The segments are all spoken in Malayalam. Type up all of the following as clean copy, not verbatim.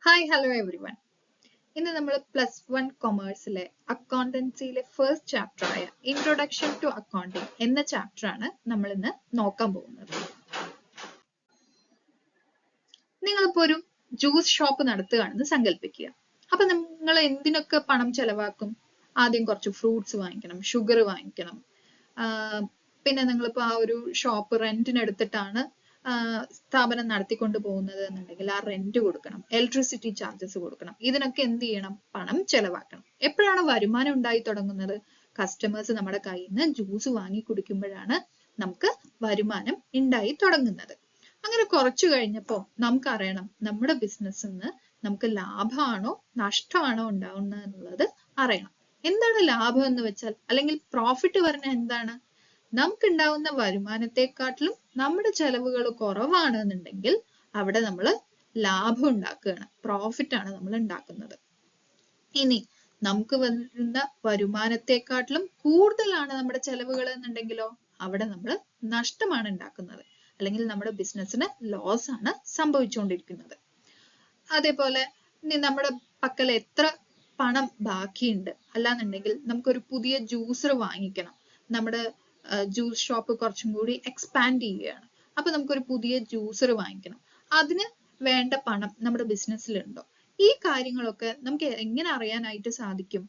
Hi hello every one. ഇന്ന് നമ്മൾ +1 കൊമേഴ്സിലെ അക്കൗണ്ടൻസിയിലെ ഫസ്റ്റ് ചാപ്റ്റർ ആയ ഇൻട്രൊഡക്ഷൻ ടു അക്കൗണ്ടിങ് എന്ന ചാപ്റ്റർ ആണ് നമ്മൾ ഇന്ന് നോക്കാൻ പോകുന്നത്. നിങ്ങളിപ്പോ ഒരു ജ്യൂസ് ഷോപ്പ് നടത്തുകയാണെന്ന് സങ്കല്പിക്കുക. അപ്പൊ നിങ്ങൾ എന്തിനൊക്കെ പണം ചെലവാക്കും? ആദ്യം കുറച്ച് ഫ്രൂട്ട്സ് വാങ്ങിക്കണം, ഷുഗർ വാങ്ങിക്കണം, പിന്നെ നിങ്ങളിപ്പോ ആ ഒരു ഷോപ്പ് റെന്റിന് എടുത്തിട്ടാണ് സ്ഥാപനം നടത്തിക്കൊണ്ട് പോകുന്നത് എന്നുണ്ടെങ്കിൽ ആ റെന്റ് കൊടുക്കണം, ഇലക്ട്രിസിറ്റി ചാർജസ് കൊടുക്കണം. ഇതിനൊക്കെ എന്ത് ചെയ്യണം? പണം ചെലവാക്കണം. എപ്പോഴാണ് വരുമാനം ഉണ്ടായി തുടങ്ങുന്നത്? കസ്റ്റമേഴ്സ് നമ്മുടെ കയ്യിൽ നിന്ന് ജ്യൂസ് വാങ്ങി കുടിക്കുമ്പോഴാണ് നമുക്ക് വരുമാനം ഉണ്ടായി തുടങ്ങുന്നത്. അങ്ങനെ കുറച്ചു കഴിഞ്ഞപ്പോ നമുക്കറിയണം നമ്മുടെ ബിസിനസ്സിൽ നിന്ന് നമുക്ക് ലാഭമാണോ നഷ്ടമാണോ ഉണ്ടാവുന്നത് എന്നുള്ളത് അറിയണം. എന്താണ് ലാഭം എന്ന് വെച്ചാൽ, അല്ലെങ്കിൽ പ്രോഫിറ്റ് പറഞ്ഞാൽ എന്താണ്? നമുക്കുണ്ടാവുന്ന വരുമാനത്തെക്കാട്ടിലും നമ്മുടെ ചെലവുകൾ കുറവാണ് എന്നുണ്ടെങ്കിൽ അവിടെ നമ്മൾ ലാഭം ഉണ്ടാക്കുകയാണ്, പ്രോഫിറ്റ് ആണ് നമ്മൾ ഉണ്ടാക്കുന്നത്. ഇനി നമുക്ക് വരുന്ന വരുമാനത്തെക്കാട്ടിലും കൂടുതലാണ് നമ്മുടെ ചെലവുകൾ എന്നുണ്ടെങ്കിലോ അവിടെ നമ്മൾ നഷ്ടമാണ് ഉണ്ടാക്കുന്നത്, അല്ലെങ്കിൽ നമ്മുടെ ബിസിനസ്സിന് ലോസ് ആണ് സംഭവിച്ചുകൊണ്ടിരിക്കുന്നത്. അതേപോലെ നമ്മുടെ പക്കൽ എത്ര പണം ബാക്കിയുണ്ട്, അല്ലാന്നുണ്ടെങ്കിൽ നമുക്കൊരു പുതിയ ജ്യൂസർ വാങ്ങിക്കണം, നമ്മുടെ ജ്യൂസ് ഷോപ്പ് കുറച്ചും കൂടി എക്സ്പാൻഡ് ചെയ്യുകയാണ്, അപ്പൊ നമുക്കൊരു പുതിയ ജ്യൂസർ വാങ്ങിക്കണം. അതിന് വേണ്ട പണം നമ്മുടെ ബിസിനസ്സിലുണ്ടോ? ഈ കാര്യങ്ങളൊക്കെ നമുക്ക് എങ്ങനെ അറിയാനായിട്ട് സാധിക്കും?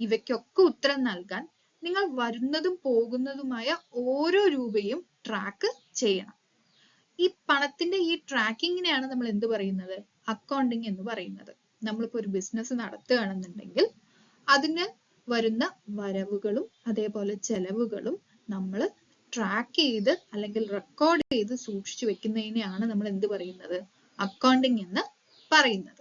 ഇവയ്ക്കൊക്കെ ഉത്തരം നൽകാൻ നിങ്ങൾ വരുന്നതും പോകുന്നതുമായ ഓരോ രൂപയും ട്രാക്ക് ചെയ്യണം. ഈ പണത്തിന്റെ ഈ ട്രാക്കിങ്ങിനെയാണ് നമ്മൾ എന്ത് പറയുന്നത്? അക്കൗണ്ടിങ് എന്ന് പറയുന്നത്. നമ്മളിപ്പോ ഒരു ബിസിനസ് നടത്തുകയാണെന്നുണ്ടെങ്കിൽ അതിന് വരുന്ന വരവുകളും അതേപോലെ ചെലവുകളും നമ്മൾ ട്രാക്ക് ചെയ്ത് അല്ലെങ്കിൽ റെക്കോർഡ് ചെയ്ത് സൂക്ഷിച്ചു വെക്കുന്നതിനെയാണ് നമ്മൾ എന്ത് പറയുന്നത്? അക്കൗണ്ടിങ് എന്ന് പറയുന്നത്.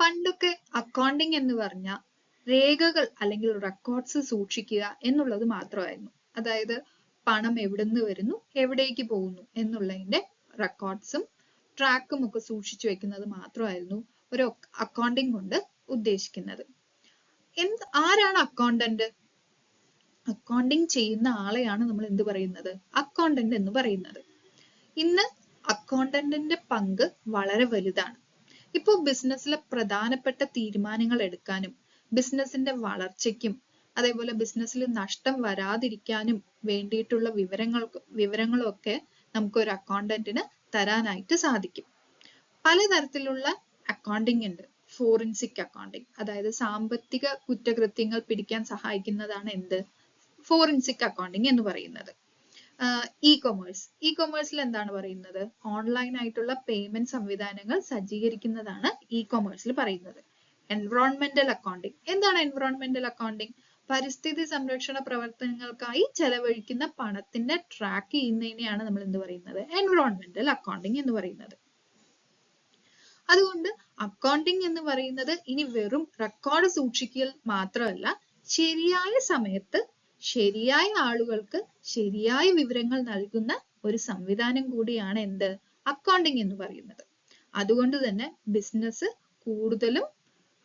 പണ്ടൊക്കെ അക്കൗണ്ടിങ് എന്ന് പറഞ്ഞാൽ രേഖകൾ അല്ലെങ്കിൽ റെക്കോർഡ്സ് സൂക്ഷിക്കുക എന്നുള്ളത് മാത്രമായിരുന്നു. അതായത് പണം എവിടുന്ന് വരുന്നു, എവിടേക്ക് പോകുന്നു എന്നുള്ളതിന്റെ റെക്കോർഡ്സും ട്രാക്കും ഒക്കെ സൂക്ഷിച്ചു വെക്കുന്നത് മാത്രമായിരുന്നു ഒരു അക്കൗണ്ടിങ് കൊണ്ട് ഉദ്ദേശിക്കുന്നത്. ആരാണ് അക്കൗണ്ടന്റ്? അക്കൗണ്ടിങ് ചെയ്യുന്ന ആളെയാണ് നമ്മൾ എന്ത് പറയുന്നത്? അക്കൗണ്ടന്റ് എന്ന് പറയുന്നത്. ഇന്ന് അക്കൗണ്ടന്റിന്റെ പങ്ക് വളരെ വലുതാണ്. ഇപ്പൊ ബിസിനസ്സിലെ പ്രധാനപ്പെട്ട തീരുമാനങ്ങൾ എടുക്കാനും ബിസിനസിന്റെ വളർച്ചയ്ക്കും അതേപോലെ ബിസിനസ്സിൽ നഷ്ടം വരാതിരിക്കാനും വേണ്ടിയിട്ടുള്ള വിവരങ്ങളും ഒക്കെ നമുക്ക് ഒരു അക്കൗണ്ടന്റിന് തരാനായിട്ട് സാധിക്കും. പലതരത്തിലുള്ള അക്കൗണ്ടിങ് ഉണ്ട്. ഫോറൻസിക് അക്കൗണ്ടിങ്, അതായത് സാമ്പത്തിക കുറ്റകൃത്യങ്ങൾ പിടിക്കാൻ സഹായിക്കുന്നതാണ് എന്ത്? ഫോറൻസിക് അക്കൗണ്ടിങ് എന്ന് പറയുന്നത്. ഇ കൊമേഴ്സിൽ എന്താണ് പറയുന്നത്? ഓൺലൈൻ ആയിട്ടുള്ള പേയ്മെന്റ് സംവിധാനങ്ങൾ സജ്ജീകരിക്കുന്നതാണ് ഇ കൊമേഴ്സിൽ പറയുന്നത്. Environmental accounting. എന്താണ് എൻവറോൺമെന്റൽ അക്കൗണ്ടിങ്? പരിസ്ഥിതി സംരക്ഷണ പ്രവർത്തനങ്ങൾക്കായി ചെലവഴിക്കുന്ന പണത്തിന്റെ ട്രാക്ക് ചെയ്യുന്നതിനെയാണ് നമ്മൾ എന്ത് പറയുന്നത്? എൻവറോൺമെന്റൽ അക്കൗണ്ടിങ് എന്ന് പറയുന്നത്. അതുകൊണ്ട് അക്കൗണ്ടിങ് എന്ന് പറയുന്നത് ഇനി വെറും റെക്കോർഡ് സൂക്ഷിക്കൽ മാത്രമല്ല, ശരിയായ സമയത്ത് ശരിയായ ആളുകൾക്ക് ശരിയായ വിവരങ്ങൾ നൽകുന്ന ഒരു സംവിധാനം കൂടിയാണ് എന്ത്? അക്കൗണ്ടിങ് എന്ന് പറയുന്നത്. അതുകൊണ്ട് തന്നെ ബിസിനസ് കൂടുതലും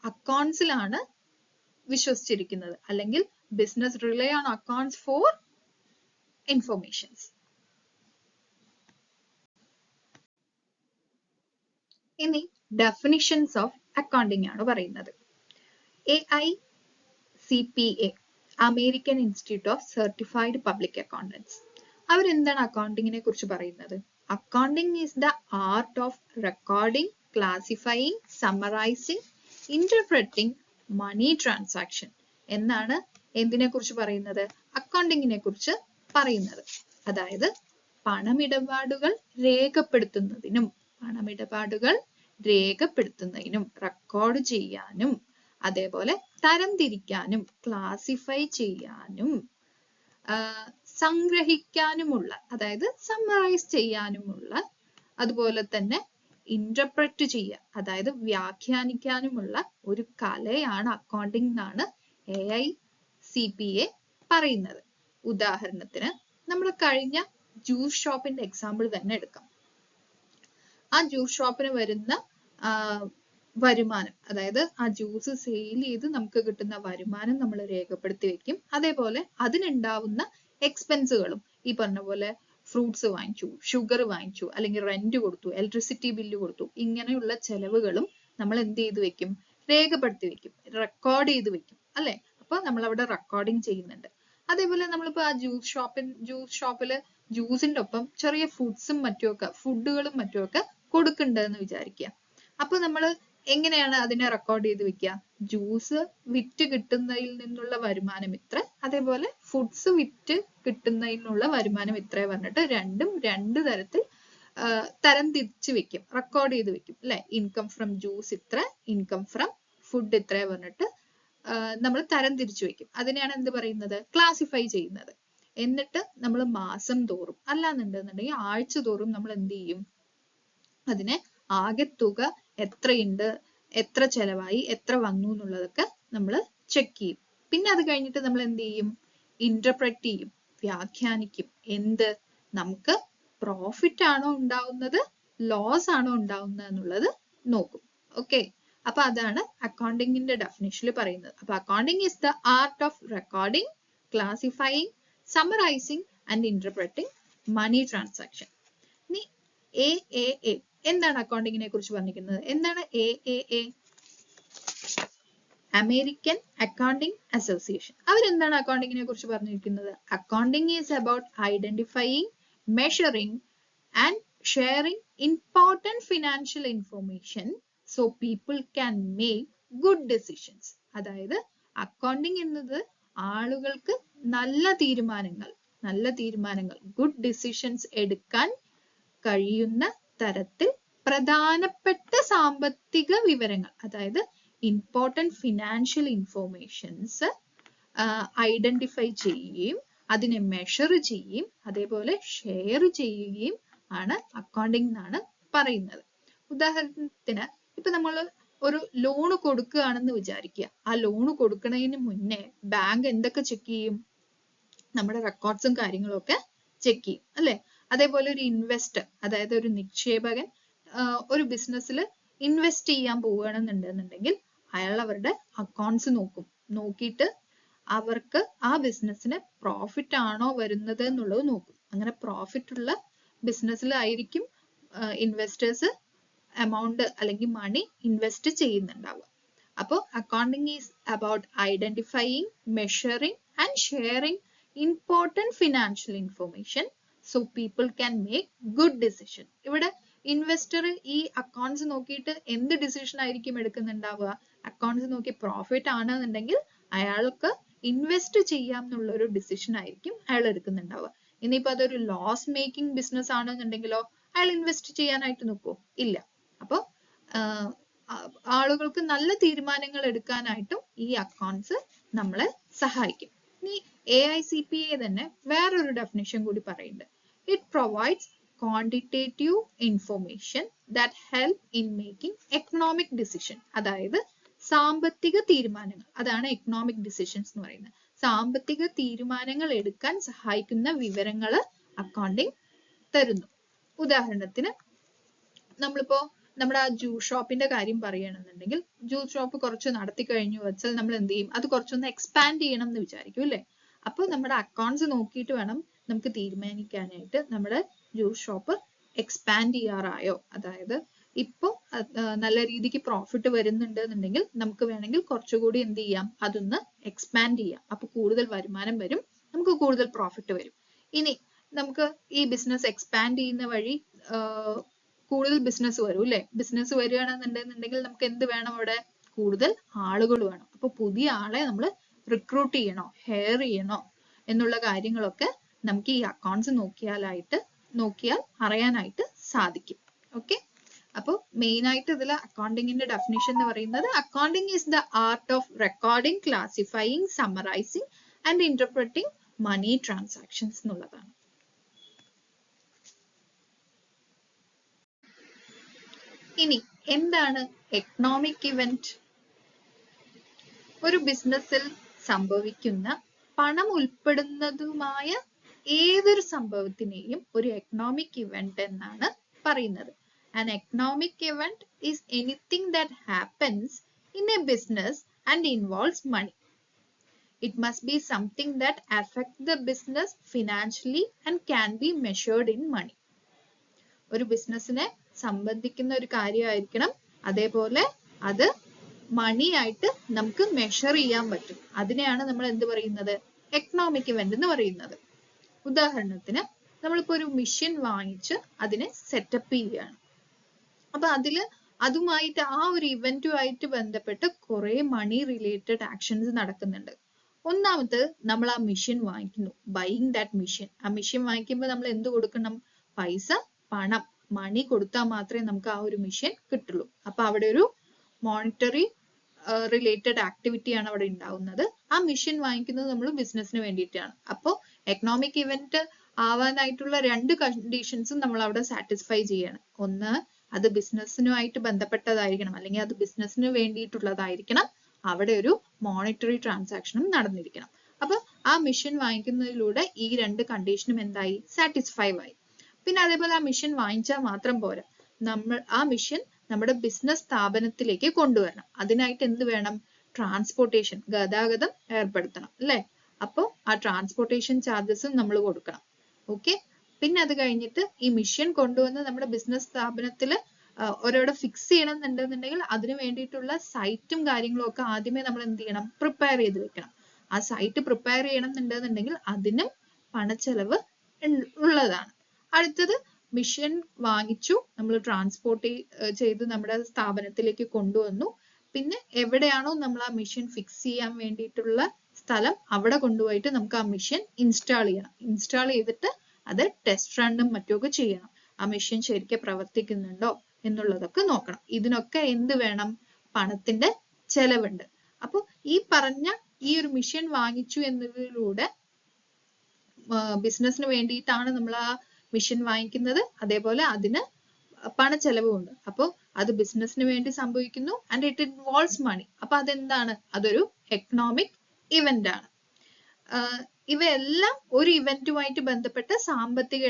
അക്കൗണ്ട്സിലാണ് വിശ്വസിച്ചിരിക്കുന്നത്, അല്ലെങ്കിൽ business rely on accounts for informations. ഇനി ഡെഫിനിഷൻസ് ഓഫ് അക്കൗണ്ടിങ് ആണ് പറയുന്നത്. AICPA, American institute of certified public accountants, അവരെന്താണ് അക്കൗണ്ടിങ്ങിനെ കുറിച്ച് പറയുന്നത്? Accounting is the art of recording, classifying, summarising, interpreting money transaction എന്നാണ് എന്തിനെ കുറിച്ച് പറയുന്നത്? അക്കൗണ്ടിങ്ങിനെ കുറിച്ച് പറയുന്നത്. അതായത് പണമിടപാടുകൾ രേഖപ്പെടുത്തുന്നതിനും റെക്കോർഡ് ചെയ്യാനും അതേപോലെ തരംതിരിക്കാനും ക്ലാസിഫൈ ചെയ്യാനും സംഗ്രഹിക്കാനുമുള്ള, അതായത് സമ്മറൈസ് ചെയ്യാനുമുള്ള, അതുപോലെ തന്നെ ഇന്റർപ്രറ്റ് ചെയ്യുക, അതായത് വ്യാഖ്യാനിക്കാനുമുള്ള ഒരു കലയാണ് അക്കൗണ്ടിംഗ് എന്നാണ് AICPA പറയുന്നത്. ഉദാഹരണത്തിന് നമ്മൾ കഴിഞ്ഞ ജ്യൂസ് ഷോപ്പിന്റെ എക്സാമ്പിൾ തന്നെ എടുക്കാം. ആ ജ്യൂസ് ഷോപ്പിന് വരുന്ന വരുമാനം, അതായത് ആ ജ്യൂസ് സെയിൽ ചെയ്ത് നമുക്ക് കിട്ടുന്ന വരുമാനം നമ്മൾ രേഖപ്പെടുത്തി വെക്കും. അതേപോലെ അതിനുണ്ടാവുന്ന എക്സ്പെൻസുകളും, ഈ പറഞ്ഞ പോലെ ഫ്രൂട്ട്സ് വാങ്ങിച്ചു, ഷുഗർ വാങ്ങിച്ചു, അല്ലെങ്കിൽ റെന്റ് കൊടുത്തു, ഇലക്ട്രിസിറ്റി ബില്ല് കൊടുത്തു, ഇങ്ങനെയുള്ള ചെലവുകളും നമ്മൾ എന്ത് ചെയ്ത് വെക്കും? രേഖപ്പെടുത്തി വെക്കും, റെക്കോർഡ് ചെയ്ത് വെക്കും അല്ലെ? അപ്പൊ നമ്മൾ അവിടെ റെക്കോർഡിങ് ചെയ്യുന്നുണ്ട്. അതേപോലെ നമ്മളിപ്പോ ആ ജ്യൂസ് ഷോപ്പില് ജ്യൂസിന്റെ ഒപ്പം ചെറിയ ഫുഡ്സും മറ്റുമൊക്കെ ഫുഡുകളും മറ്റുമൊക്കെ കൊടുക്കണ്ടെന്ന് വിചാരിക്കുക. അപ്പൊ നമ്മൾ എങ്ങനെയാണ് അതിനെ റെക്കോർഡ് ചെയ്ത് വെക്കുക? ജ്യൂസ് വിറ്റ് കിട്ടുന്നതിൽ നിന്നുള്ള വരുമാനം ഇത്ര, അതേപോലെ ഫുഡ്സ് വിറ്റ് കിട്ടുന്നതിനുള്ള വരുമാനം ഇത്ര പറഞ്ഞിട്ട് രണ്ടും രണ്ട് തരത്തിൽ തരം തിരിച്ച് വെക്കും, റെക്കോർഡ് ചെയ്ത് വെക്കും അല്ലെ? ഇൻകം ഫ്രം ജ്യൂസ് ഇത്ര, ഇൻകം ഫ്രം ഫുഡ് ഇത്ര പറഞ്ഞിട്ട് നമ്മൾ തരം തിരിച്ചു വെക്കും. അതിനെയാണ് എന്ത് പറയുന്നത്? ക്ലാസിഫൈ ചെയ്യുന്നത്. എന്നിട്ട് നമ്മൾ മാസം തോറും അല്ലാന്നുണ്ടെന്നുണ്ടെങ്കിൽ ആഴ്ച തോറും നമ്മൾ എന്ത് ചെയ്യും? അതിനെ ആകെ തുക എത്രയുണ്ട്, എത്ര ചെലവായി, എത്ര വന്നു എന്നുള്ളതൊക്കെ നമ്മൾ ചെക്ക് ചെയ്യും. പിന്നെ അത് കഴിഞ്ഞിട്ട് നമ്മൾ എന്ത് ചെയ്യും? ഇന്റർപ്രറ്റ് ചെയ്യും, വ്യാഖ്യാനിക്കും. എന്ത്? നമുക്ക് പ്രോഫിറ്റ് ആണോ ഉണ്ടാവുന്നത്, ലോസ് ആണോ ഉണ്ടാവുന്നത് എന്നുള്ളത് നോക്കും. ഓക്കെ, അപ്പൊ അതാണ് അക്കൗണ്ടിങ്ങിന്റെ ഡെഫിനിഷനിൽ പറയുന്നത്. അപ്പൊ accounting is the art of recording, classifying, summarising and interpreting money transaction. ഇനി AAA എന്താണ് അക്കൗണ്ടിങ്ങിനെ കുറിച്ച് പറഞ്ഞിരിക്കുന്നത്? എന്താണ് AAA? American accounting association. അവരെന്താണ് അക്കൗണ്ടിങ്ങിനെ കുറിച്ച് പറഞ്ഞിരിക്കുന്നത്? Accounting is about identifying, measuring and sharing important financial information so people can make good decisions. അതായത് അക്കൗണ്ടിങ് എന്നത് ആളുകൾക്ക് നല്ല തീരുമാനങ്ങൾ ഗുഡ് ഡിസിഷൻസ് എടുക്കാൻ കഴിയുന്ന തരത്തിൽ പ്രധാനപ്പെട്ട സാമ്പത്തിക വിവരങ്ങൾ, അതായത് ഇമ്പോർട്ടന്റ് ഫിനാൻഷ്യൽ ഇൻഫോർമേഷൻസ് ഐഡന്റിഫൈ ചെയ്യുകയും അതിനെ മെഷർ ചെയ്യുകയും അതേപോലെ ഷെയർ ചെയ്യുകയും ആണ് അക്കൗണ്ടിങ് എന്നാണ് പറയുന്നത്. ഉദാഹരണത്തിന് ഇപ്പൊ നമ്മൾ ഒരു ലോണ് കൊടുക്കുകയാണെന്ന് വിചാരിക്കുക. ആ ലോണ് കൊടുക്കുന്നതിന് മുന്നേ ബാങ്ക് എന്തൊക്കെ ചെക്ക് ചെയ്യും? നമ്മുടെ റെക്കോർഡ്സും കാര്യങ്ങളും ഒക്കെ ചെക്ക് ചെയ്യും അല്ലെ? അതേപോലെ ഒരു ഇൻവെസ്റ്റർ, അതായത് ഒരു നിക്ഷേപകൻ ഒരു ബിസിനസ്സിൽ ഇൻവെസ്റ്റ് ചെയ്യാൻ പോവുകയാണെന്നുണ്ടെന്നുണ്ടെങ്കിൽ അയാൾ അവരുടെ അക്കൗണ്ട്സ് നോക്കും. നോക്കിയിട്ട് അവർക്ക് ആ ബിസിനസ്സിന് പ്രോഫിറ്റ് ആണോ വരുന്നത് എന്നുള്ളത് നോക്കും. അങ്ങനെ പ്രോഫിറ്റ് ഉള്ള ബിസിനസ്സിലായിരിക്കും ഇൻവെസ്റ്റേഴ്സ് എമൗണ്ട് അല്ലെങ്കിൽ മണി ഇൻവെസ്റ്റ് ചെയ്യുന്നുണ്ടാവുക. അപ്പോൾ accounting is about identifying, measuring and sharing important financial information so people can make good decision. ഇവിടെ ഇൻവെസ്റ്റർ ഈ അക്കൗണ്ട്സ് നോക്കിയിട്ട് എന്ത് ഡിസിഷൻ ആയിരിക്കും എടുക്കുന്നുണ്ടാവുക? അക്കൗണ്ട്സ് നോക്കി പ്രോഫിറ്റ് ആണെന്നുണ്ടെങ്കിൽ അയാൾക്ക് ഇൻവെസ്റ്റ് ചെയ്യാം എന്നുള്ള ഒരു ഡിസിഷൻ ആയിരിക്കും അയാൾ എടുക്കുന്നുണ്ടാവുക. ഇനിയിപ്പോ അതൊരു ലോസ് മേക്കിംഗ് ബിസിനസ് ആണെന്നുണ്ടെങ്കിലോ അയാൾ ഇൻവെസ്റ്റ് ചെയ്യാനായിട്ട് നോക്കുമോ? ഇല്ല. അപ്പൊ ആളുകൾക്ക് നല്ല തീരുമാനങ്ങൾ എടുക്കാനായിട്ടും ഈ അക്കൗണ്ട്സ് നമ്മളെ സഹായിക്കും. ഇനി AICPA തന്നെ വേറൊരു ഡെഫിനിഷൻ കൂടി പറയുന്നുണ്ട്. It provides quantitative information that help in making economic decision. അതായത് സാമ്പത്തിക തീരുമാനങ്ങൾ, അതാണ് എക്കണോമിക് ഡിസിഷൻസ് എന്ന് പറയുന്നത്. സാമ്പത്തിക തീരുമാനങ്ങൾ എടുക്കാൻ സഹായിക്കുന്ന വിവരങ്ങൾ അക്കൗണ്ടിങ് തരുന്നു. ഉദാഹരണത്തിന് നമ്മളിപ്പോ നമ്മുടെ ആ ജ്യൂസ് ഷോപ്പിന്റെ കാര്യം പറയുകയാണെന്നുണ്ടെങ്കിൽ ജ്യൂസ് ഷോപ്പ് കുറച്ച് നടത്തി കഴിഞ്ഞു വെച്ചാൽ നമ്മൾ എന്ത് ചെയ്യും? അത് കുറച്ചൊന്ന് എക്സ്പാൻഡ് ചെയ്യണം എന്ന് വിചാരിക്കും അല്ലെ? അപ്പോൾ നമ്മുടെ അക്കൗണ്ട്സ് നോക്കിയിട്ട് വേണം നമുക്ക് തീരുമാനിക്കാനായിട്ട് നമ്മുടെ ജ്യൂസ് ഷോപ്പ് എക്സ്പാൻഡ് ചെയ്യാറായോ, അതായത് ഇപ്പൊ നല്ല രീതിക്ക് പ്രോഫിറ്റ് വരുന്നുണ്ട് എന്നുണ്ടെങ്കിൽ നമുക്ക് വേണമെങ്കിൽ കുറച്ചുകൂടി എന്ത് ചെയ്യാം? അതൊന്ന് എക്സ്പാൻഡ് ചെയ്യാം. അപ്പൊ കൂടുതൽ വരുമാനം വരും, നമുക്ക് കൂടുതൽ പ്രോഫിറ്റ് വരും. ഇനി നമുക്ക് ഈ ബിസിനസ് എക്സ്പാൻഡ് ചെയ്യുന്ന വഴി കൂടുതൽ ബിസിനസ് വരും അല്ലെ? ബിസിനസ് വരികയാണെന്നുണ്ടെന്നുണ്ടെങ്കിൽ നമുക്ക് എന്ത് വേണം? അവിടെ കൂടുതൽ ആളുകൾ വേണം. അപ്പൊ പുതിയ ആളെ നമ്മൾ റിക്രൂട്ട് ചെയ്യണോ, ഹെയർ ചെയ്യണോ എന്നുള്ള കാര്യങ്ങളൊക്കെ നമുക്ക് ഈ അക്കൗണ്ട്സ് നോക്കിയാൽ അറിയാനായിട്ട് സാധിക്കും. ഓക്കെ, അപ്പോൾ മെയിൻ ആയിട്ട് ഇതിൽ അക്കൗണ്ടിങ്ങിന്റെ ഡെഫിനിഷൻ എന്ന് പറയുന്നത് accounting is the art of recording, classifying, summarising and interpreting money transactions എന്നുള്ളതാണ്. ഇനി എന്താണ് എക്കണോമിക് ഇവന്റ്? ഒരു ബിസിനസ്സിൽ സംഭവിക്കുന്ന പണം ഉൾപ്പെടുന്നതുമായ ഏതൊരു സംഭവത്തിനെയും ഒരു എക്കണോമിക് ഇവന്റ് എന്നാണ് പറയുന്നത്. An economic event is anything that happens in a business and involves money. It must be something that affects the business financially and can be measured in money. ഒരു ബിസിനസ്സിനെ സംബന്ധിക്കുന്ന ഒരു കാര്യമായിരിക്കണം, അതേപോലെ അത് മണി ആയിട്ട് നമുക്ക് മെഷർ ചെയ്യാൻ പറ്റും. അതിനെയാണ് നമ്മൾ എന്ത് പറയുന്നത്? എക്കണോമിക് ഇവന്റ് എന്ന് പറയുന്നത്. ഉദാഹരണത്തിന് നമ്മളിപ്പോ ഒരു മെഷീൻ വാങ്ങിച്ച് അതിനെ സെറ്റപ്പ് ചെയ്യുകയാണ്. അപ്പൊ അതുമായിട്ട് ആ ഒരു ഇവന്റുമായിട്ട് ബന്ധപ്പെട്ട് കുറെ മണി റിലേറ്റഡ് ആക്ഷൻസ് നടക്കുന്നുണ്ട്. ഒന്നാമത് നമ്മൾ ആ മെഷീൻ വാങ്ങിക്കുന്നു, ബൈയിങ് ദാറ്റ് മെഷീൻ. ആ മെഷീൻ വാങ്ങിക്കുമ്പോൾ നമ്മൾ എന്ത് കൊടുക്കണം? പൈസ, പണം, മണി കൊടുത്താൽ മാത്രമേ നമുക്ക് ആ ഒരു മെഷീൻ കിട്ടുള്ളൂ. അപ്പൊ അവിടെ ഒരു മോണിറ്ററി റിലേറ്റഡ് ആക്ടിവിറ്റിയാണ് അവിടെ ഉണ്ടാവുന്നത്. ആ മെഷീൻ വാങ്ങിക്കുന്നത് നമ്മൾ ബിസിനസ്സിന് വേണ്ടിയിട്ടാണ്. അപ്പോൾ എക്കണോമിക് ഇവന്റ് ആവാനായിട്ടുള്ള രണ്ട് കണ്ടീഷൻസും നമ്മൾ അവിടെ സാറ്റിസ്ഫൈ ചെയ്യണം. ഒന്ന്, അത് ബിസിനസ്സിനുമായിട്ട് ബന്ധപ്പെട്ടതായിരിക്കണം, അല്ലെങ്കിൽ അത് ബിസിനസ്സിന് വേണ്ടിയിട്ടുള്ളതായിരിക്കണം. അവിടെ ഒരു മോണിറ്ററി ട്രാൻസാക്ഷനും നടന്നിരിക്കണം. അപ്പൊ ആ മെഷീൻ വാങ്ങിക്കുന്നതിലൂടെ ഈ രണ്ട് കണ്ടീഷനും എന്തായി? സാറ്റിസ്ഫൈ ആയി. പിന്നെ അതേപോലെ ആ മെഷീൻ വാങ്ങിച്ചാൽ മാത്രം പോരാ, നമ്മൾ ആ മെഷീൻ നമ്മുടെ ബിസിനസ് സ്ഥാപനത്തിലേക്ക് കൊണ്ടുവരണം. അതിനായിട്ട് എന്ത് വേണം? ട്രാൻസ്പോർട്ടേഷൻ, ഗതാഗതം ഏർപ്പെടുത്തണം, അല്ലെ? അപ്പോൾ ആ ട്രാൻസ്പോർട്ടേഷൻ ചാർജസും നമ്മൾ കൊടുക്കണം. ഓക്കെ. പിന്നെ അത് കഴിഞ്ഞിട്ട് ഈ മെഷീൻ കൊണ്ടുവന്ന് നമ്മുടെ ബിസിനസ് സ്ഥാപനത്തിൽ ഒരവിടെ ഫിക്സ് ചെയ്യണം എന്നുണ്ടെന്നുണ്ടെങ്കിൽ അതിന് വേണ്ടിയിട്ടുള്ള സൈറ്റും കാര്യങ്ങളും ഒക്കെ ആദ്യമേ നമ്മൾ എന്ത് ചെയ്യണം? പ്രിപ്പയർ ചെയ്ത് വെക്കണം. ആ സൈറ്റ് പ്രിപ്പയർ ചെയ്യണം എന്നുണ്ടെന്നുണ്ടെങ്കിൽ അതിനും പണച്ചെലവ് ഉള്ളതാണ്. അടുത്തത്, മെഷീൻ വാങ്ങിച്ചു, നമ്മൾ ട്രാൻസ്പോർട്ട് ചെയ്ത് നമ്മുടെ സ്ഥാപനത്തിലേക്ക് കൊണ്ടുവന്നു. പിന്നെ എവിടെയാണോ നമ്മൾ ആ മെഷീൻ ഫിക്സ് ചെയ്യാൻ വേണ്ടിയിട്ടുള്ള സ്ഥലം, അവിടെ കൊണ്ടുപോയിട്ട് നമുക്ക് ആ മെഷീൻ ഇൻസ്റ്റാൾ ചെയ്യണം. ഇൻസ്റ്റാൾ ചെയ്തിട്ട് അത് ടെസ്റ്റ് റണ്ണും മറ്റുമൊക്കെ ചെയ്യണം. ആ മെഷീൻ ശരിക്കും പ്രവർത്തിക്കുന്നുണ്ടോ എന്നുള്ളതൊക്കെ നോക്കണം. ഇതിനൊക്കെ എന്ത് വേണം? പണത്തിന്റെ ചെലവുണ്ട്. അപ്പൊ ഈ പറഞ്ഞ ഈ ഒരു മെഷീൻ വാങ്ങിച്ചു എന്നതിലൂടെ ബിസിനസ്സിന് വേണ്ടിയിട്ടാണ് നമ്മൾ ആ മെഷീൻ വാങ്ങിക്കുന്നത്. അതേപോലെ അതിന് പണച്ചെലവുണ്ട്. അപ്പോൾ അത് ബിസിനസ്സിന് വേണ്ടി സംഭവിക്കുന്നു. ആൻഡ് ഇറ്റ് ഇൻവോൾവ്സ് മണി. അപ്പൊ അതെന്താണ്? അതൊരു എക്കണോമിക് ഇവന്റ് ആണ്. ഇവയെല്ലാം ഒരു ഇവന്റുമായിട്ട് ബന്ധപ്പെട്ട സാമ്പത്തിക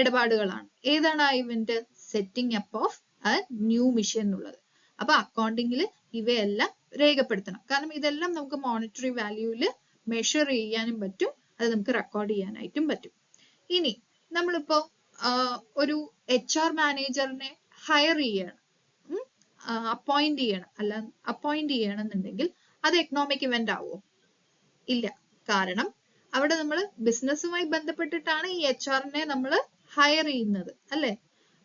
ഇടപാടുകളാണ്. ഏതാണ് ആ event? Setting up of A new machine എന്നുള്ളത്. അപ്പൊ അക്കൗണ്ടിങ്ങിൽ ഇവയെല്ലാം രേഖപ്പെടുത്തണം. കാരണം ഇതെല്ലാം നമുക്ക് മോണിറ്ററി വാല്യൂവിൽ മെഷർ ചെയ്യാനും പറ്റും, അത് നമുക്ക് റെക്കോർഡ് ചെയ്യാനായിട്ടും പറ്റും. ഇനി നമ്മളിപ്പോ ഒരു HR മാനേജറിനെ ഹയർ ചെയ്യണം, അപ്പോയിന്റ് ചെയ്യണമെന്നുണ്ടെങ്കിൽ അത് എക്കണോമിക് ഇവന്റ് ആവുമോ? ഇല്ല. കാരണം അവിടെ നമ്മൾ ബിസിനസ്സുമായി ബന്ധപ്പെട്ടിട്ടാണ് ഈ HR-നെ നമ്മൾ ഹയർ ചെയ്യുന്നത്, അല്ലെ?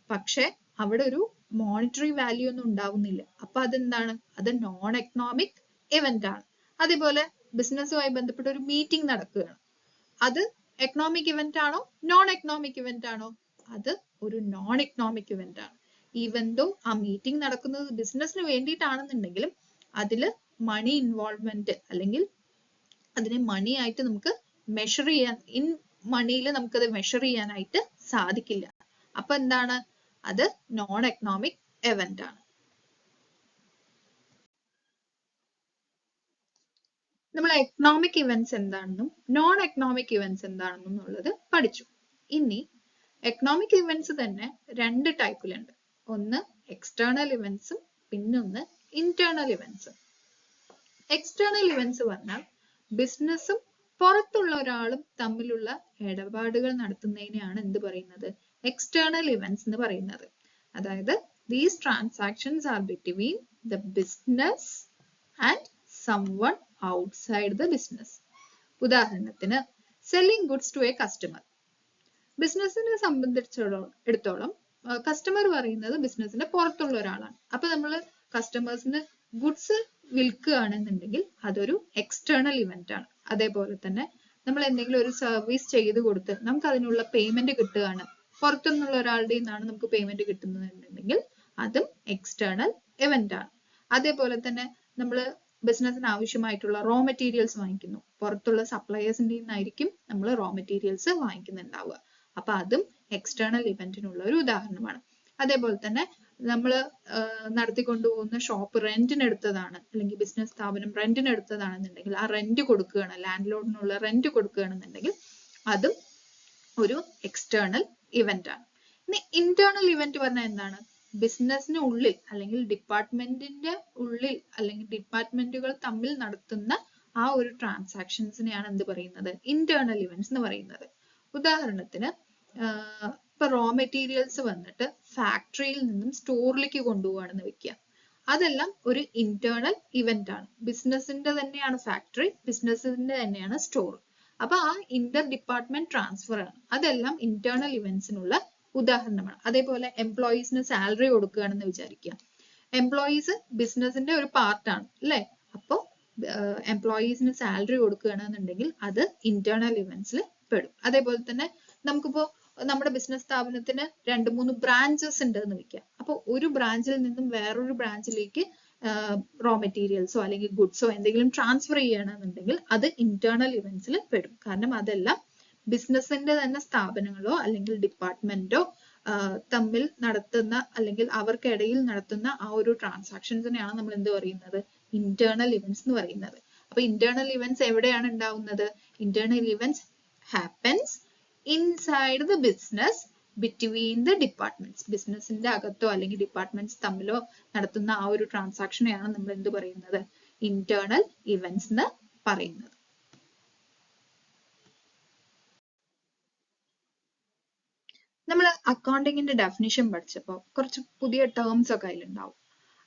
പക്ഷെ അവിടെ ഒരു മോണിറ്ററി വാല്യൂ ഒന്നും ഉണ്ടാവുന്നില്ല. അപ്പൊ അതെന്താണ്? അത് നോൺ എക്കണോമിക് ഇവന്റ് ആണ്. അതേപോലെ ബിസിനസ്സുമായി ബന്ധപ്പെട്ട ഒരു മീറ്റിംഗ് നടക്കുകയാണ്. അത് എക്കണോമിക് ഇവന്റ് ആണോ? നോൺ എക്കണോമിക് ഇവന്റ് ആണോ? അത് ഒരു നോൺ എക്കണോമിക് ഇവന്റ് ആണ്. ഈവൻ ദോ ആ മീറ്റിംഗ് നടക്കുന്നത് ബിസിനസ്സിന് വേണ്ടിയിട്ടാണെന്നുണ്ടെങ്കിലും അതില് മണി ഇൻവോൾവ്മെന്റ്, അല്ലെങ്കിൽ അതിനെ മണി ആയിട്ട് നമുക്ക് മെഷർ ചെയ്യാൻ, ഇൻ മണിയിൽ നമുക്കത് മെഷർ ചെയ്യാനായിട്ട് സാധിക്കില്ല. അപ്പൊ എന്താണ്? അത് നോൺ എക്കണോമിക് ഇവന്റ് ആണ്. നമ്മൾ എക്കണോമിക് ഇവന്റ്സ് എന്താണെന്നും നോൺ എക്കണോമിക് ഇവന്റ്സ് എന്താണെന്നും ഉള്ളത് പഠിച്ചു. ഇനി എക്കണോമിക് ഇവന്റ്സ് തന്നെ രണ്ട് ടൈപ്പിലുണ്ട്. ഒന്ന് എക്സ്റ്റേണൽ ഇവന്റ്സും പിന്നൊന്ന് ഇന്റേണൽ ഇവന്റ്സും. എക്സ്റ്റേണൽ ഇവന്റ്സ് പറഞ്ഞാൽ ബിസിനസ്സും പുറത്തുള്ള ഒരാളും തമ്മിലുള്ള ഇടപാടുകൾ നടത്തുന്നതിനെയാണ് എന്ത് പറയുന്നത്? എക്സ്റ്റേണൽ ഇവന്റ്സ് എന്ന് പറയുന്നത്. അതായത് these transactions are between the business and someone outside the business. ഉദാഹരണത്തിന്, selling goods to a customer. ബിസിനസിനെ സംബന്ധിച്ചിടത്തോളം കസ്റ്റമർ പറയുന്നത് ബിസിനസിന്റെ പുറത്തുള്ള ഒരാളാണ്. അപ്പൊ നമ്മൾ കസ്റ്റമേഴ്സിന് ഗുഡ്സ് വിൽക്കുകയാണെന്നുണ്ടെങ്കിൽ അതൊരു എക്സ്റ്റേണൽ ഇവന്റ് ആണ്. അതേപോലെ തന്നെ നമ്മൾ എന്തെങ്കിലും ഒരു സർവീസ് ചെയ്ത് കൊടുത്ത് നമുക്ക് അതിനുള്ള പേയ്മെന്റ് കിട്ടുകയാണ്, പുറത്തുനിന്നുള്ള ഒരാളുടെ നിന്നാണ് നമുക്ക് പേയ്മെന്റ് കിട്ടുന്നതെന്നുണ്ടെങ്കിൽ അതും എക്സ്റ്റേണൽ ഇവന്റ് ആണ്. അതേപോലെ തന്നെ നമ്മൾ ബിസിനസിന് ആവശ്യമായിട്ടുള്ള റോ മെറ്റീരിയൽസ് വാങ്ങിക്കുന്നു, പുറത്തുള്ള സപ്ലയേഴ്സിന്റെ നിന്നായിരിക്കും നമ്മൾ റോ മെറ്റീരിയൽസ് വാങ്ങിക്കുന്നുണ്ടാവുക. അപ്പൊ അതും എക്സ്റ്റേണൽ ഇവന്റിനുള്ള ഒരു ഉദാഹരണമാണ്. അതേപോലെ തന്നെ നമ്മൾ നടത്തിക്കൊണ്ടുപോകുന്ന ഷോപ്പ് റെന്റിന് എടുത്തതാണ്, അല്ലെങ്കിൽ ബിസിനസ് സ്ഥാപനം റെന്റിന് എടുത്തതാണെന്നുണ്ടെങ്കിൽ ആ റെന്റ് കൊടുക്കുകയാണ്, ലാൻഡ് ലോഡിനുള്ള റെന്റ് കൊടുക്കുകയാണെന്നുണ്ടെങ്കിൽ അതും ഒരു എക്സ്റ്റേണൽ ഇവന്റ് ആണ്. ഇനി ഇന്റേണൽ ഇവന്റ് പറഞ്ഞാൽ എന്താണ്? ബിസിനസിന് ഉള്ളിൽ അല്ലെങ്കിൽ ഡിപ്പാർട്ട്മെന്റിന്റെ ഉള്ളിൽ അല്ലെങ്കിൽ ഡിപ്പാർട്ട്മെന്റുകൾ തമ്മിൽ നടത്തുന്ന ആ ഒരു ട്രാൻസാക്ഷൻസിനെയാണ് എന്ത് പറയുന്നത്, ഇന്റേണൽ ഇവന്റ്സ് എന്ന് പറയുന്നത്. ഉദാഹരണത്തിന് ഇപ്പൊ റോ മെറ്റീരിയൽസ് വന്നിട്ട് ഫാക്ടറിയിൽ നിന്നും സ്റ്റോറിലേക്ക് കൊണ്ടുപോവാണെന്ന് വെക്കുക. അതെല്ലാം ഒരു ഇന്റേണൽ ഇവന്റ് ആണ്. ബിസിനസിന്റെ തന്നെയാണ് ഫാക്ടറി, ബിസിനസിന്റെ തന്നെയാണ് സ്റ്റോർ. അപ്പൊ ആ ഇന്റർ ഡിപ്പാർട്ട്മെന്റ് ട്രാൻസ്ഫർ ആണ്. അതെല്ലാം ഇന്റേണൽ ഇവന്റ്സിനുള്ള ഉദാഹരണമാണ്. അതേപോലെ എംപ്ലോയീസിന് സാലറി കൊടുക്കുകയാണെന്ന് വിചാരിക്കുക. എംപ്ലോയീസ് ബിസിനസിന്റെ ഒരു പാർട്ടാണ് അല്ലെ. അപ്പോൾ എംപ്ലോയീസിന് സാലറി കൊടുക്കുകയാണെന്നുണ്ടെങ്കിൽ അത് ഇന്റേണൽ ഇവന്റ്സിൽ പെടും. അതേപോലെ തന്നെ നമുക്കിപ്പോ നമ്മുടെ ബിസിനസ് സ്ഥാപനത്തിന് 2-3 ബ്രാഞ്ചസ് ഉണ്ട് എന്ന് വെക്കാം. അപ്പൊ ഒരു ബ്രാഞ്ചിൽ നിന്നും വേറൊരു ബ്രാഞ്ചിലേക്ക് റോ മെറ്റീരിയൽസോ അല്ലെങ്കിൽ ഗുഡ്സോ എന്തെങ്കിലും ട്രാൻസ്ഫർ ചെയ്യണമെന്നുണ്ടെങ്കിൽ അത് ഇന്റേണൽ ഇവന്റ്സിൽ പെടും. കാരണം അതെല്ലാം ബിസിനസിന്റെ തന്നെ സ്ഥാപനങ്ങളോ അല്ലെങ്കിൽ ഡിപ്പാർട്ട്മെന്റോ തമ്മിൽ നടത്തുന്ന അല്ലെങ്കിൽ അവർക്കിടയിൽ നടത്തുന്ന ആ ഒരു ട്രാൻസാക്ഷൻസിനെയാണ് നമ്മൾ എന്ത് പറയുന്നത്, ഇന്റേണൽ ഇവന്റ്സ് എന്ന് പറയുന്നത്. അപ്പൊ ഇന്റേണൽ ഇവന്റ്സ് എവിടെയാണ് ഉണ്ടാവുന്നത്? Internal events happens inside the business between the departments. ബിസിനസിന്റെ അകത്തോ അല്ലെങ്കിൽ ഡിപ്പാർട്ട്മെന്റ്സ് തമ്മിലോ നടത്തുന്ന ആ ഒരു ട്രാൻസാക്ഷനെയാണ് നമ്മൾ എന്ത് പറയുന്നത്, ഇന്റേണൽ ഇവന്റ്സ് എന്ന് പറയുന്നത്. നമ്മൾ അക്കൗണ്ടിങ്ങിന്റെ ഡെഫിനിഷൻ പഠിച്ചപ്പോൾ കുറച്ച് പുതിയ ടേംസ് ഒക്കെ അതിലുണ്ടാവും.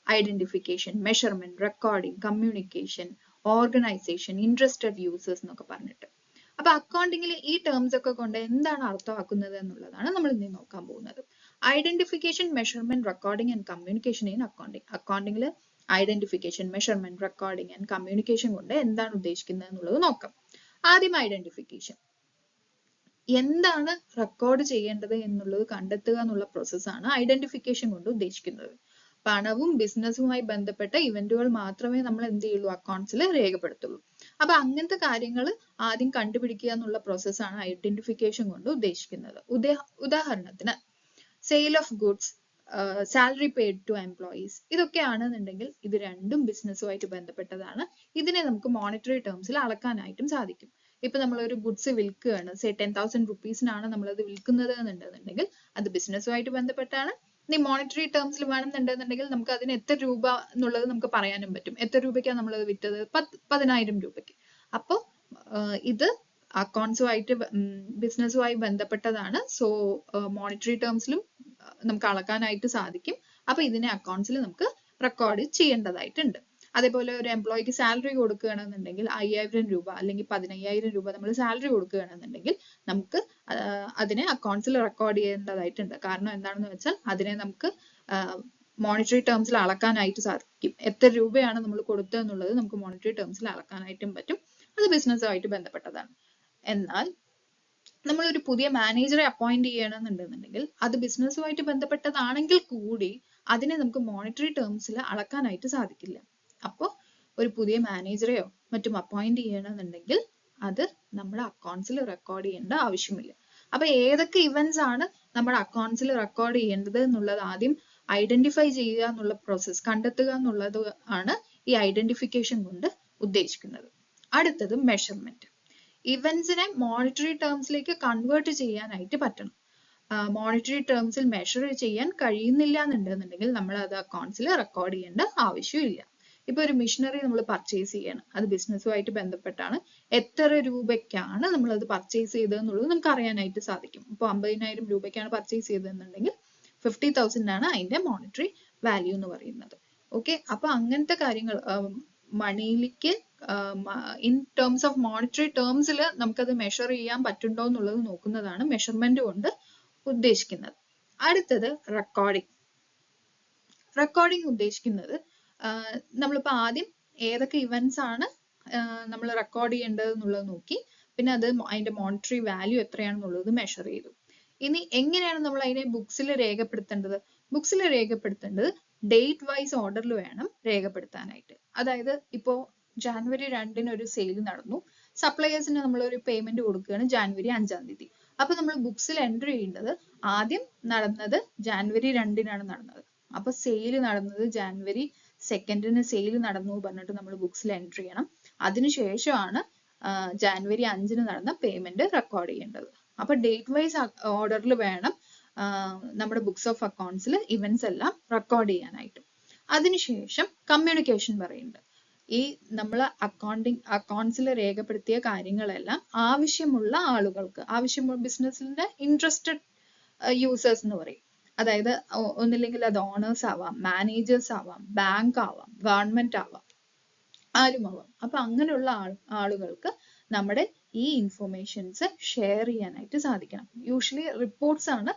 Identification, measurement, recording, communication, organisation, interested users എന്നൊക്കെ പറഞ്ഞിട്ട്. അപ്പൊ അക്കൗണ്ടിങ്ങിൽ ഈ ടേംസ് ഒക്കെ കൊണ്ട് എന്താണ് അർത്ഥമാക്കുന്നത് എന്നുള്ളതാണ് നമ്മൾ ഇന്ന് നോക്കാൻ പോകുന്നത്. Identification, measurement, recording and communication in accounting. അക്കൗണ്ടിങ്ങിൽ identification, measurement, recording and communication കൊണ്ട് എന്താണ് ഉദ്ദേശിക്കുന്നത് എന്നുള്ളത് നോക്കാം. ആദ്യം ഐഡന്റിഫിക്കേഷൻ. എന്താണ് റെക്കോർഡ് ചെയ്യേണ്ടത് എന്നുള്ളത് കണ്ടെത്തുക എന്നുള്ള പ്രോസസ്സാണ് ഐഡന്റിഫിക്കേഷൻ കൊണ്ട് ഉദ്ദേശിക്കുന്നത്. പണവും ബിസിനസ്സുമായി ബന്ധപ്പെട്ട ഇവന്റുകൾ മാത്രമേ നമ്മൾ എന്ത് ചെയ്യുള്ളൂ, അക്കൗണ്ട്സിൽ രേഖപ്പെടുത്തുള്ളൂ. അപ്പൊ അങ്ങനത്തെ കാര്യങ്ങൾ ആദ്യം കണ്ടുപിടിക്കുക എന്നുള്ള പ്രോസസ്സാണ് ഐഡന്റിഫിക്കേഷൻ കൊണ്ട് ഉദ്ദേശിക്കുന്നത്. ഉദാഹരണത്തിന് sale of goods, salary paid to employees, ഇതൊക്കെയാണെന്നുണ്ടെങ്കിൽ ഇത് രണ്ടും ബിസിനസ്സുമായിട്ട് ബന്ധപ്പെട്ടതാണ്. ഇതിനെ നമുക്ക് മോണിറ്ററി ടേംസിൽ അളക്കാനായിട്ടും സാധിക്കും. ഇപ്പൊ നമ്മൾ ഒരു ഗുഡ്സ് വിൽക്കുകയാണ്, സേ 10,000 റുപ്പീസിനാണ് നമ്മളത് വിൽക്കുന്നത് എന്നുണ്ടെന്നുണ്ടെങ്കിൽ അത് ബിസിനസ്സുമായിട്ട് ബന്ധപ്പെട്ടാണ്. ഇനി മോണിറ്ററി ടേംസിൽ വേണമെന്നുണ്ടെന്നുണ്ടെങ്കിൽ നമുക്ക് അതിന് എത്ര രൂപ എന്നുള്ളത് നമുക്ക് പറയാനും പറ്റും. എത്ര രൂപയ്ക്കാണ് നമ്മളത് വിറ്റത്? 10,000 രൂപയ്ക്ക്. അപ്പൊ ഇത് അക്കൗണ്ട്സുമായിട്ട് ബിസിനസ്സുമായി ബന്ധപ്പെട്ടതാണ്. സോ മോണിറ്ററി ടേംസിലും നമുക്ക് അളക്കാനായിട്ട് സാധിക്കും. അപ്പൊ ഇതിനെ അക്കൗണ്ട്സിൽ നമുക്ക് റെക്കോർഡ് ചെയ്യേണ്ടതായിട്ടുണ്ട്. അതേപോലെ ഒരു എംപ്ലോയിക്ക് സാലറി കൊടുക്കുകയാണെന്നുണ്ടെങ്കിൽ 5,000 രൂപ അല്ലെങ്കിൽ 15,000 രൂപ നമ്മൾ സാലറി കൊടുക്കുകയാണെന്നുണ്ടെങ്കിൽ നമുക്ക് അതിനെ അക്കൗണ്ട്സിൽ റെക്കോർഡ് ചെയ്യേണ്ടതായിട്ടുണ്ട്. കാരണം എന്താണെന്ന് വെച്ചാൽ അതിനെ നമുക്ക് മോണിറ്ററി ടേംസിൽ അളക്കാനായിട്ട് സാധിക്കും. എത്ര രൂപയാണ് നമ്മൾ കൊടുത്തത് എന്നുള്ളത് നമുക്ക് മോണിറ്ററി ടേംസിൽ അളക്കാനായിട്ടും പറ്റും. അത് ബിസിനസ്സുമായിട്ട് ബന്ധപ്പെട്ടതാണ്. എന്നാൽ നമ്മൾ ഒരു പുതിയ മാനേജറെ അപ്പോയിന്റ് ചെയ്യണമെന്നുണ്ടെന്നുണ്ടെങ്കിൽ അത് ബിസിനസ്സുമായിട്ട് ബന്ധപ്പെട്ടതാണെങ്കിൽ കൂടി അതിനെ നമുക്ക് മോണിറ്ററി ടേംസിൽ അളക്കാനായിട്ട് സാധിക്കില്ല. അപ്പോൾ ഒരു പുതിയ മാനേജറെയോ മറ്റും അപ്പോയിന്റ് ചെയ്യണമെന്നുണ്ടെങ്കിൽ അത് നമ്മുടെ അക്കൗണ്ട്സിൽ റെക്കോർഡ് ചെയ്യേണ്ട ആവശ്യമില്ല. അപ്പൊ ഏതൊക്കെ ഇവന്റ്സ് ആണ് നമ്മുടെ അക്കൗണ്ട്സിൽ റെക്കോർഡ് ചെയ്യേണ്ടത് എന്നുള്ളത് ആദ്യം ഐഡന്റിഫൈ ചെയ്യുക എന്നുള്ള പ്രോസസ്, കണ്ടെത്തുക എന്നുള്ളത് ആണ് ഈ ഐഡന്റിഫിക്കേഷൻ കൊണ്ട് ഉദ്ദേശിക്കുന്നത്. അടുത്തത് മെഷർമെന്റ്. ഇവന്റ്സിനെ മോണിറ്ററി ടേംസിലേക്ക് കൺവേർട്ട് ചെയ്യാനായിട്ട് പറ്റണം. മോണിറ്ററി ടേംസിൽ മെഷർ ചെയ്യാൻ കഴിയുന്നില്ല എന്നുണ്ടെന്നുണ്ടെങ്കിൽ നമ്മൾ അത് അക്കൗണ്ട്സിൽ റെക്കോർഡ് ചെയ്യേണ്ട ആവശ്യമില്ല. ഇപ്പൊ ഒരു മെഷീനറി നമ്മൾ പർച്ചേസ് ചെയ്യണം, അത് ബിസിനസ്സുമായിട്ട് ബന്ധപ്പെട്ടാണ്. എത്ര രൂപയ്ക്കാണ് നമ്മൾ അത് പർച്ചേസ് ചെയ്തതെന്നുള്ളത് നമുക്ക് അറിയാനായിട്ട് സാധിക്കും. ഇപ്പൊ 50,000 രൂപയ്ക്കാണ് പർച്ചേസ് ചെയ്തതെന്നുണ്ടെങ്കിൽ 50,000 ആണ് അതിന്റെ മോണിറ്ററി വാല്യൂ എന്ന് പറയുന്നത്. ഓക്കെ, അപ്പൊ അങ്ങനത്തെ കാര്യങ്ങൾ മണിയിലേക്ക് ഇൻ ടേംസ് ഓഫ് മോണിറ്ററി ടേംസിൽ നമുക്കത് മെഷർ ചെയ്യാൻ പറ്റുണ്ടോ എന്നുള്ളത് നോക്കുന്നതാണ് മെഷർമെന്റ് കൊണ്ട് ഉദ്ദേശിക്കുന്നത്. അടുത്തത് റെക്കോർഡിംഗ്. റെക്കോർഡിംഗ് ഉദ്ദേശിക്കുന്നത് നമ്മളിപ്പോ ആദ്യം ഏതൊക്കെ ഇവന്റ്സ് ആണ് നമ്മൾ റെക്കോർഡ് ചെയ്യേണ്ടത് എന്നുള്ളത് നോക്കി, പിന്നെ അത് അതിന്റെ മോണിറ്ററി വാല്യൂ എത്രയാണെന്നുള്ളത് മെഷർ ചെയ്തു. ഇനി എങ്ങനെയാണ് നമ്മൾ അതിനെ ബുക്സിൽ രേഖപ്പെടുത്തേണ്ടത്? ബുക്സിൽ രേഖപ്പെടുത്തേണ്ടത് ഡേറ്റ് വൈസ് ഓർഡറിൽ വേണം രേഖപ്പെടുത്താനായിട്ട്. അതായത് ഇപ്പോ ജാനുവരി 2 ഒരു സെയിൽ നടന്നു, സപ്ലയേഴ്സിന് നമ്മൾ ഒരു പേയ്മെന്റ് കൊടുക്കുകയാണ് ജാനുവരി 5 അപ്പൊ നമ്മൾ ബുക്സിൽ എൻട്രി ചെയ്യേണ്ടത് ആദ്യം നടന്നത് ജാനുവരി 2 നടന്നത്. അപ്പൊ സെയിൽ നടന്നത് ജാനുവരി 2 സെയിൽ നടന്നു പറഞ്ഞിട്ട് നമ്മൾ ബുക്സിൽ എൻട്രി ചെയ്യണം. അതിനുശേഷമാണ് ജാനുവരി 5 നടന്ന പേയ്മെന്റ് റെക്കോർഡ് ചെയ്യേണ്ടത്. അപ്പൊ ഡേറ്റ് വൈസ് ഓർഡറിൽ വേണം നമ്മുടെ ബുക്സ് ഓഫ് അക്കൗണ്ട്സിൽ ഇവന്റ്സ് എല്ലാം റെക്കോർഡ് ചെയ്യാനായിട്ട്. അതിനുശേഷം കമ്മ്യൂണിക്കേഷൻ പറയുന്നുണ്ട്. ഈ നമ്മൾ അക്കൗണ്ട്സിൽ രേഖപ്പെടുത്തിയ കാര്യങ്ങളെല്ലാം ആവശ്യമുള്ള ആളുകൾക്ക്, ആവശ്യമുള്ള ബിസിനസിന്റെ ഇൻട്രസ്റ്റഡ് യൂസേഴ്സ് എന്ന് പറയും. അതായത് ഒന്നില്ലെങ്കിൽ അത് ഓണേഴ്സ് ആവാം, മാനേജേഴ്സ് ആവാം, ബാങ്ക് ആവാം, ഗവൺമെന്റ് ആവാം, ആരുമാവാം. അപ്പൊ അങ്ങനെയുള്ള ആളുകൾക്ക് നമ്മുടെ ഈ ഇൻഫോർമേഷൻസ് ഷെയർ ചെയ്യാനായിട്ട് സാധിക്കണം. യൂഷ്വലി റിപ്പോർട്ട്സ് ആണ്,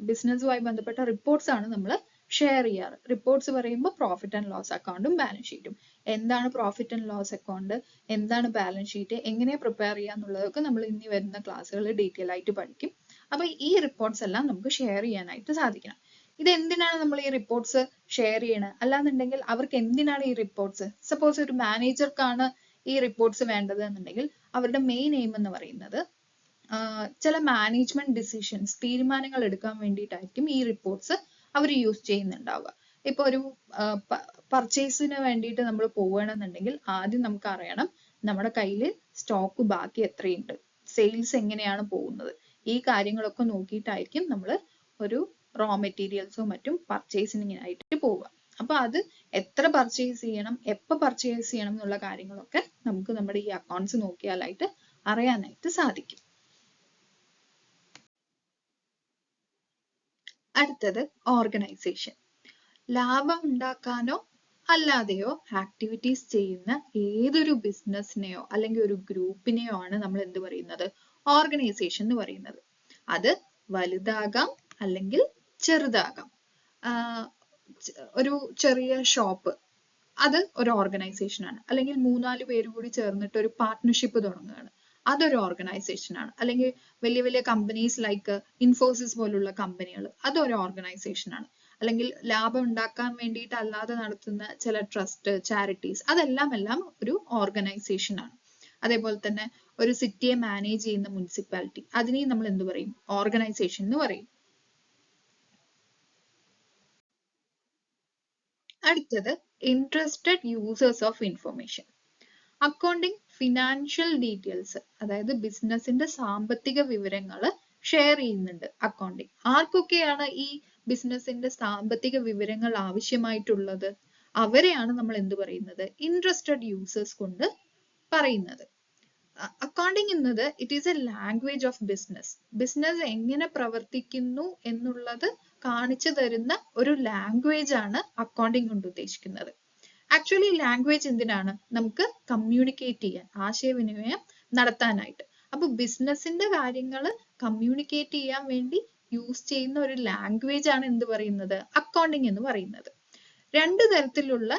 ബിസിനസ്സുമായി ബന്ധപ്പെട്ട റിപ്പോർട്ട്സ് ആണ് നമ്മൾ ഷെയർ ചെയ്യാറ്. റിപ്പോർട്ട്സ് പറയുമ്പോൾ പ്രോഫിറ്റ് ആൻഡ് ലോസ് അക്കൗണ്ടും ബാലൻസ് ഷീറ്റും. എന്താണ് പ്രോഫിറ്റ് ആൻഡ് ലോസ് അക്കൗണ്ട്, എന്താണ് ബാലൻസ് ഷീറ്റ്, എങ്ങനെ പ്രിപ്പയർ ചെയ്യാന്നുള്ളതൊക്കെ നമ്മൾ ഇനി വരുന്ന ക്ലാസ്സുകളിൽ ഡീറ്റെയിൽ ആയിട്ട് പഠിക്കും. അപ്പൊ ഈ റിപ്പോർട്ട്സ് എല്ലാം നമുക്ക് ഷെയർ ചെയ്യാനായിട്ട് സാധിക്കണം. ഇത് എന്തിനാണ് നമ്മൾ ഈ റിപ്പോർട്ട്സ് ഷെയർ ചെയ്യണത്? അല്ലാന്നുണ്ടെങ്കിൽ അവർക്ക് എന്തിനാണ് ഈ റിപ്പോർട്ട്സ്? സപ്പോസ് ഒരു മാനേജർക്കാണ് ഈ റിപ്പോർട്ട്സ് വേണ്ടത് എന്നുണ്ടെങ്കിൽ അവരുടെ മെയിൻ എയിം എന്ന് പറയുന്നത് ചില മാനേജ്മെന്റ് ഡിസിഷൻസ്, തീരുമാനങ്ങൾ എടുക്കാൻ വേണ്ടിയിട്ടായിരിക്കും ഈ റിപ്പോർട്ട്സ് അവർ യൂസ് ചെയ്യുന്നുണ്ടാവുക. ഇപ്പൊ ഒരു പർച്ചേസിന് വേണ്ടിയിട്ട് നമ്മൾ പോവുകയാണെന്നുണ്ടെങ്കിൽ ആദ്യം നമുക്ക് അറിയണം നമ്മുടെ കയ്യിൽ സ്റ്റോക്ക് ബാക്കി എത്രയുണ്ട്, സെയിൽസ് എങ്ങനെയാണ് പോകുന്നത്. ഈ കാര്യങ്ങളൊക്കെ നോക്കിയിട്ടായിരിക്കും നമ്മൾ ഒരു റോ മെറ്റീരിയൽസോ മറ്റും പർച്ചേസിങ്ങിനായിട്ട് പോവുക. അപ്പൊ അത് എത്ര പർച്ചേസ് ചെയ്യണം, എപ്പോൾ പർച്ചേസ് ചെയ്യണം എന്നുള്ള കാര്യങ്ങളൊക്കെ നമുക്ക് നമ്മുടെ ഈ അക്കൗണ്ട്സ് നോക്കിയാലായിട്ട് അറിയാനായിട്ട് സാധിക്കും. അടുത്തത് ഓർഗനൈസേഷൻ. ലാഭം ഉണ്ടാക്കാനോ അല്ലാതെയോ ആക്ടിവിറ്റീസ് ചെയ്യുന്ന ഏതൊരു ബിസിനസ്സിനെയോ അല്ലെങ്കിൽ ഒരു ഗ്രൂപ്പിനെയോ ആണ് നമ്മൾ എന്ത് പറയുന്നത്? ഓർഗനൈസേഷൻ എന്ന് പറയുന്നത്. അത് വലുതാകാം അല്ലെങ്കിൽ ചെറുതാകാം. ഒരു ചെറിയ ഷോപ്പ്, അത് ഒരു ഓർഗനൈസേഷൻ ആണ്. അല്ലെങ്കിൽ 3-4 പേര് കൂടി ചേർന്നിട്ട് ഒരു പാർട്ട്ണർഷിപ്പ് തുടങ്ങുകയാണ്, അതൊരു ഓർഗനൈസേഷൻ ആണ്. അല്ലെങ്കിൽ വലിയ വലിയ കമ്പനീസ് ലൈക്ക് ഇൻഫോസിസ് പോലുള്ള കമ്പനികൾ, അതൊരു ഓർഗനൈസേഷൻ ആണ്. അല്ലെങ്കിൽ ലാഭം ഉണ്ടാക്കാൻ വേണ്ടിയിട്ട് അല്ലാതെ നടത്തുന്ന ചില ട്രസ്റ്റ്, ചാരിറ്റീസ്, അതെല്ലാം ഒരു ഓർഗനൈസേഷൻ ആണ്. അതേപോലെ തന്നെ ഒരു സിറ്റിയെ മാനേജ് ചെയ്യുന്ന മുനിസിപ്പാലിറ്റി, അതിനെയും നമ്മൾ എന്ത് പറയും? ഓർഗനൈസേഷൻ എന്ന് പറയും. അടുത്തത് interested users of information. Accounting financial details, അതായത് ബിസിനസിന്റെ സാമ്പത്തിക വിവരങ്ങൾ ഷെയർ ചെയ്യുന്നുണ്ട് അക്കൗണ്ടിങ്. ആർക്കൊക്കെയാണ് ഈ ബിസിനസിന്റെ സാമ്പത്തിക വിവരങ്ങൾ ആവശ്യമായിട്ടുള്ളത്? അവരെയാണ് നമ്മൾ എന്ത് പറയുന്നത്? ഇൻട്രസ്റ്റഡ് യൂസേഴ്സ് കൊണ്ട് പറയുന്നത്. അക്കൗണ്ടിങ് എന്നത് it is A language of business. Business എങ്ങനെ പ്രവർത്തിക്കുന്നു എന്നുള്ളത് കാണിച്ചു തരുന്ന ഒരു ലാംഗ്വേജ് ആണ് അക്കൗണ്ടിങ് കൊണ്ട് ഉദ്ദേശിക്കുന്നത്. ആക്ച്വലി ലാംഗ്വേജ് എന്തിനാണ്? നമുക്ക് കമ്മ്യൂണിക്കേറ്റ് ചെയ്യാൻ, ആശയവിനിമയം നടത്താനായിട്ട്. അപ്പൊ ബിസിനസിന്റെ കാര്യങ്ങൾ കമ്മ്യൂണിക്കേറ്റ് ചെയ്യാൻ വേണ്ടി യൂസ് ചെയ്യുന്ന ഒരു ലാംഗ്വേജ് ആണ് എന്ത് പറയുന്നത്? അക്കൗണ്ടിങ് എന്ന് പറയുന്നത്. 2 തരത്തിലുള്ള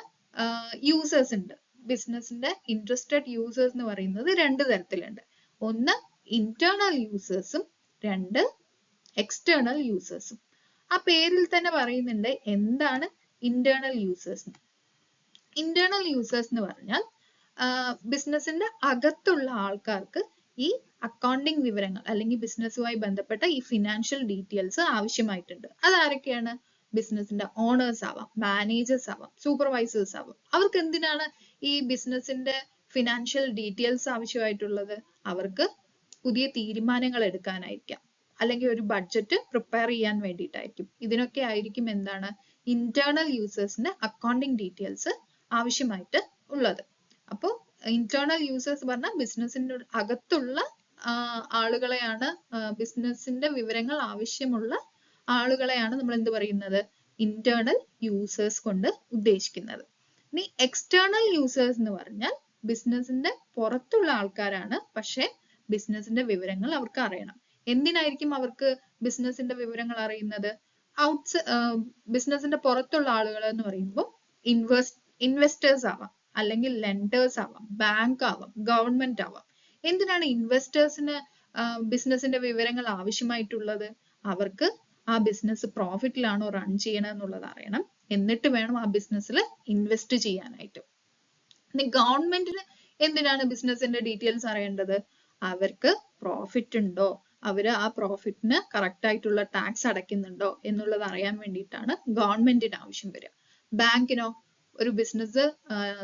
യൂസേഴ്സ് ഉണ്ട്. ബിസിനസിന്റെ ഇൻട്രസ്റ്റഡ് യൂസേഴ്സ് എന്ന് പറയുന്നത് 2 തരത്തിലുണ്ട്. ഒന്ന് ഇന്റേണൽ യൂസേഴ്സും, 2 എക്സ്റ്റേണൽ യൂസേഴ്സും. ആ പേരിൽ തന്നെ പറയുന്നുണ്ട് എന്താണ് ഇന്റേണൽ യൂസേഴ്സ്. ഇന്റേണൽ യൂസേഴ്സ് എന്ന് പറഞ്ഞാൽ ബിസിനസിന്റെ അകത്തുള്ള ആൾക്കാർക്ക് ഈ അക്കൗണ്ടിങ് വിവരങ്ങൾ അല്ലെങ്കിൽ ബിസിനസ്സുമായി ബന്ധപ്പെട്ട ഈ ഫിനാൻഷ്യൽ ഡീറ്റെയിൽസ് ആവശ്യമായിട്ടുണ്ട്. അതാരൊക്കെയാണ്? ബിസിനസിന്റെ ഓണേഴ്സ് ആവാം, മാനേജേഴ്സ് ആവാം, സൂപ്പർവൈസേഴ്സ് ആവാം. അവർക്ക് എന്തിനാണ് ഈ ബിസിനസിന്റെ ഫിനാൻഷ്യൽ ഡീറ്റെയിൽസ് ആവശ്യമായിട്ടുള്ളത്? അവർക്ക് പുതിയ തീരുമാനങ്ങൾ എടുക്കാനായിരിക്കാം, അല്ലെങ്കിൽ ഒരു ബഡ്ജറ്റ് പ്രിപ്പയർ ചെയ്യാൻ വേണ്ടിയിട്ടായിരിക്കും. ഇതിനൊക്കെ ആയിരിക്കും എന്താണ് ഇന്റേണൽ യൂസേഴ്സിന്റെ അക്കൗണ്ടിങ് ഡീറ്റെയിൽസ് ആവശ്യമായിട്ട് ഉള്ളത്. അപ്പോൾ ഇന്റേണൽ യൂസേഴ്സ് പറഞ്ഞാൽ ബിസിനസിന്റെ അകത്തുള്ള ആളുകളെയാണ്, ബിസിനസിന്റെ വിവരങ്ങൾ ആവശ്യമുള്ള ആളുകളെയാണ് നമ്മൾ എന്ത് പറയുന്നത്? ഇന്റേണൽ യൂസേഴ്സ് കൊണ്ട് ഉദ്ദേശിക്കുന്നത്. ഇനി എക്സ്റ്റേണൽ യൂസേഴ്സ് എന്ന് പറഞ്ഞാൽ ബിസിനസിന്റെ പുറത്തുള്ള ആൾക്കാരാണ്, പക്ഷെ ബിസിനസിന്റെ വിവരങ്ങൾ അവർക്ക് അറിയണം. എന്തിനായിരിക്കും അവർക്ക് ബിസിനസിന്റെ വിവരങ്ങൾ അറിയുന്നത്? ബിസിനസിന്റെ പുറത്തുള്ള ആളുകൾ എന്ന് പറയുമ്പോൾ ഇൻവെസ്റ്റേഴ്സ് ആവാം, അല്ലെങ്കിൽ ലെൻഡേഴ്സ് ആവാം, ബാങ്ക് ആവാം, ഗവൺമെന്റ് ആവാം. എന്തിനാണ് ഇൻവെസ്റ്റേഴ്സിന് ബിസിനസിന്റെ വിവരങ്ങൾ ആവശ്യമായിട്ടുള്ളത്? അവർക്ക് ആ ബിസിനസ് പ്രോഫിറ്റിലാണോ റൺ ചെയ്യണമെന്നുള്ളത് അറിയണം, എന്നിട്ട് വേണം ആ ബിസിനസ്സിൽ ഇൻവെസ്റ്റ് ചെയ്യാനായിട്ട്. ഇനി ഗവൺമെന്റിന് എന്തിനാണ് ബിസിനസിന്റെ ഡീറ്റെയിൽസ് അറിയേണ്ടത്? അവർക്ക് പ്രോഫിറ്റ് ഉണ്ടോ, അവര് ആ പ്രോഫിറ്റിന് കറക്റ്റ് ആയിട്ടുള്ള ടാക്സ് അടയ്ക്കുന്നുണ്ടോ എന്നുള്ളത് അറിയാൻ വേണ്ടിയിട്ടാണ് ഗവൺമെന്റിന് ആവശ്യം വരിക. ബാങ്കിനോ? ഒരു ബിസിനസ്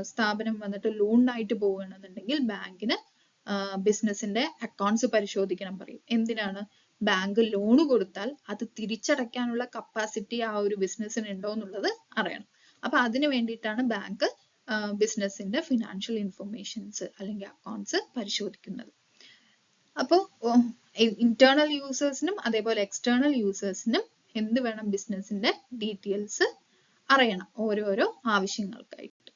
സ്ഥാപനം വന്നിട്ട് ലോണിനായിട്ട് പോവുകയാണെന്നുണ്ടെങ്കിൽ ബാങ്കിന് ബിസിനസിന്റെ അക്കൗണ്ട്സ് പരിശോധിക്കണം പറയും. എന്തിനാണ്? ബാങ്ക് ലോൺ കൊടുത്താൽ അത് തിരിച്ചടയ്ക്കാനുള്ള കപ്പാസിറ്റി ആ ഒരു ബിസിനസ്സിന് ഉണ്ടോ എന്നുള്ളത് അറിയണം. അപ്പൊ അതിന് വേണ്ടിയിട്ടാണ് ബാങ്ക് ബിസിനസിന്റെ ഫിനാൻഷ്യൽ ഇൻഫർമേഷൻസ് അല്ലെങ്കിൽ അക്കൗണ്ട്സ് പരിശോധിക്കുന്നത്. അപ്പോൾ ഇന്റേണൽ യൂസേഴ്സിനും അതേപോലെ എക്സ്റ്റേണൽ യൂസേഴ്സിനും എന്ത് വേണം, ബിസിനസിന്റെ ഡീറ്റെയിൽസ് അറിയണം ഓരോരോ ആവശ്യങ്ങൾക്കായിട്ട്.